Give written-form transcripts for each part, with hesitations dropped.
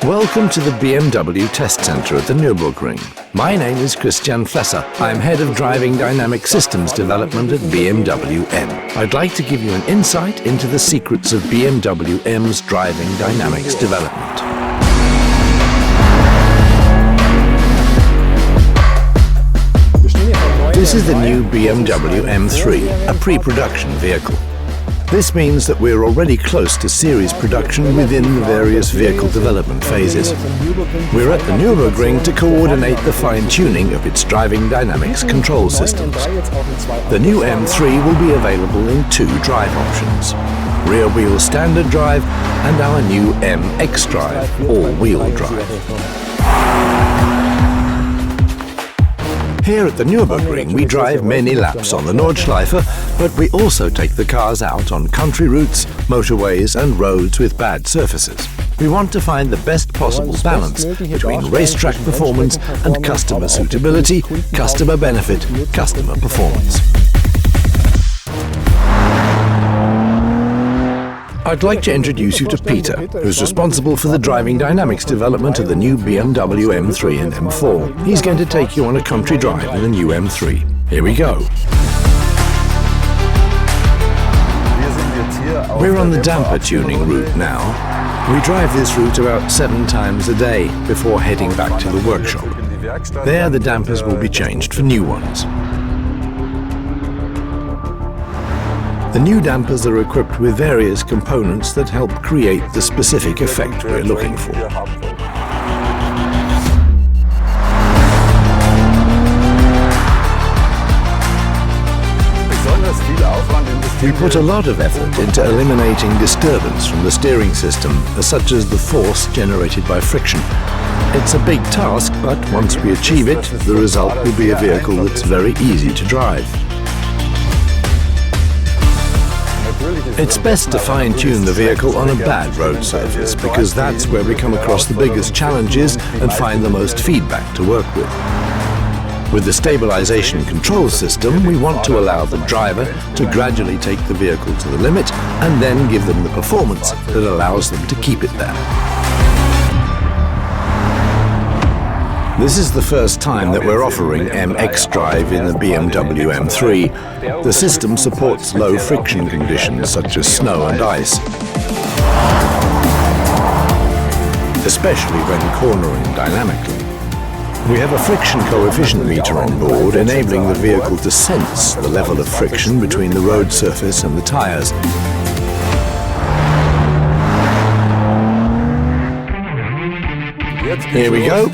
Welcome to the BMW test center at the Nürburgring. My name is 𝗙cie𝗹𝗹𝗪. I'm head of driving dynamic systems development at BMW M. I'd like to give you an insight into the secrets of BMW M's driving dynamics development. This is the new BMW M3, a pre-production vehicle. This means that we're already close to series production within the various vehicle development phases. We're at the Nürburgring to coordinate the fine-tuning of its driving dynamics control systems. The new M3 will be available in two drive options: rear-wheel standard drive and our new MX drive, all-wheel drive. Here at the Nürburgring, we drive many laps on the Nordschleife, but we also take the cars out on country routes, motorways and roads with bad surfaces. We want to find the best possible balance between racetrack performance and customer suitability, customer benefit, customer performance. I'd like to introduce you to Peter, who's responsible for the driving dynamics development of the new BMW M3 and M4. He's going to take you on a country drive in the new M3. Here we go. We're on the damper tuning route now. We drive this route about 7 times a day before heading back to the workshop. There, the dampers will be changed for new ones. The new dampers are equipped with various components that help create the specific effect we're looking for. We put a lot of effort into eliminating disturbance from the steering system, such as the force generated by friction. It's a big task, but once we achieve it, the result will be a vehicle that's very easy to drive. It's best to fine-tune the vehicle on a bad road surface, because that's where we come across the biggest challenges and find the most feedback to work with. With the stabilization control system, we want to allow the driver to gradually take the vehicle to the limit and then give them the performance that allows them to keep it there. This is the first time that we're offering MX drive in the BMW M3. The system supports low friction conditions such as snow and ice, especially when cornering dynamically. We have a friction coefficient meter on board, enabling the vehicle to sense the level of friction between the road surface and the tires. Here we go.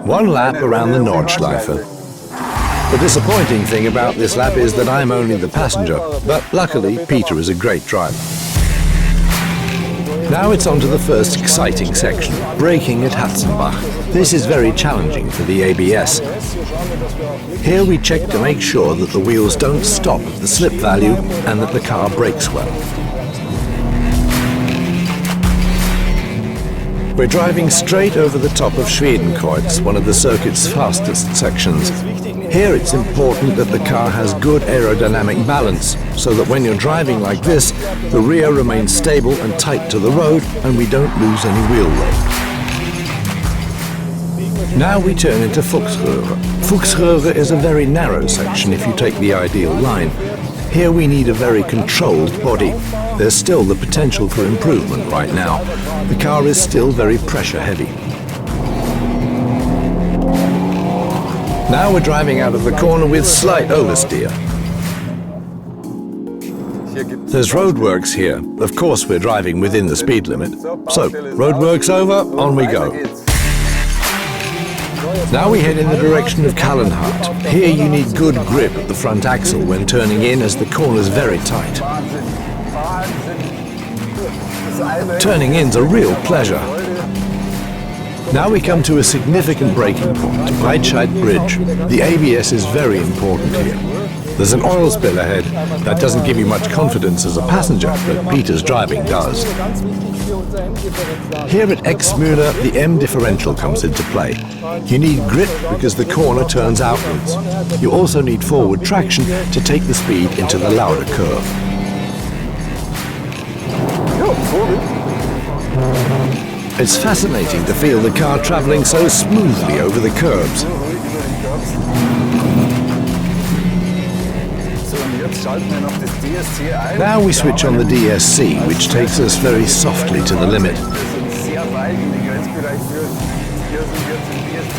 1 lap around the Nordschleife. The disappointing thing about this lap is that I'm only the passenger, but luckily Peter is a great driver. Now it's on to the first exciting section, braking at 𝗙𝗿𝗏𝗏. This is very challenging for the ABS. Here we check to make sure that the wheels don't stop at the slip value and that the car brakes well. We're driving straight over the top of 𝗙𝗿𝗏𝗏𝗃, one of the circuit's fastest sections. Here it's important that the car has good aerodynamic balance, so that when you're driving like this, the rear remains stable and tight to the road and we don't lose any wheel load. Now we turn into 𝗙𝗏𝗏𝗃. 𝗙𝗏𝗏𝗃 is a very narrow section if you take the ideal line. Here we need a very controlled body. There's still the potential for improvement right now. The car is still very pressure heavy. Now we're driving out of the corner with slight oversteer. There's roadworks here. Of course we're driving within the speed limit. So, roadworks over, on we go. Now we head in the direction of 𝗙𝗏𝗏𝗏. Here you need good grip at the front axle when turning in, as the corner's very tight. Turning in's a real pleasure. Now we come to a significant braking point, 𝗖𝗿𝗿𝗏𝗏. The ABS is very important here. There's an oil spill ahead. That doesn't give you much confidence as a passenger, but Peter's driving does. Here at 𝗙𝗿𝗏𝗏, the M differential comes into play. You need grip because the corner turns outwards. You also need forward traction to take the speed into the louder curve. It's fascinating to feel the car traveling so smoothly over the curbs. Now we switch on the 𝗙𝗍, which takes us very softly to the limit.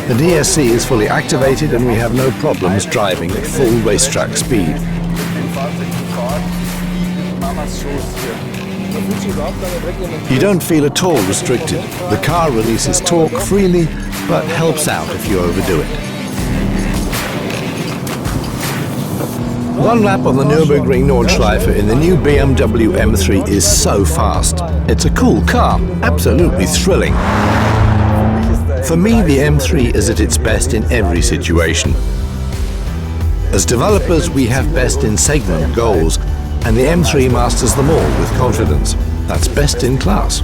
The 𝗙𝗍 is fully activated and we have no problems driving at full racetrack speed. You don't feel at all restricted. The car releases torque freely, but helps out if you overdo it. One lap on the Nürburgring Nordschleife in the new BMW M3 is so fast. It's a cool car, absolutely thrilling. For me, the M3 is at its best in every situation. As developers, we have best in segment goals, and the M3 masters them all with confidence. That's best in class.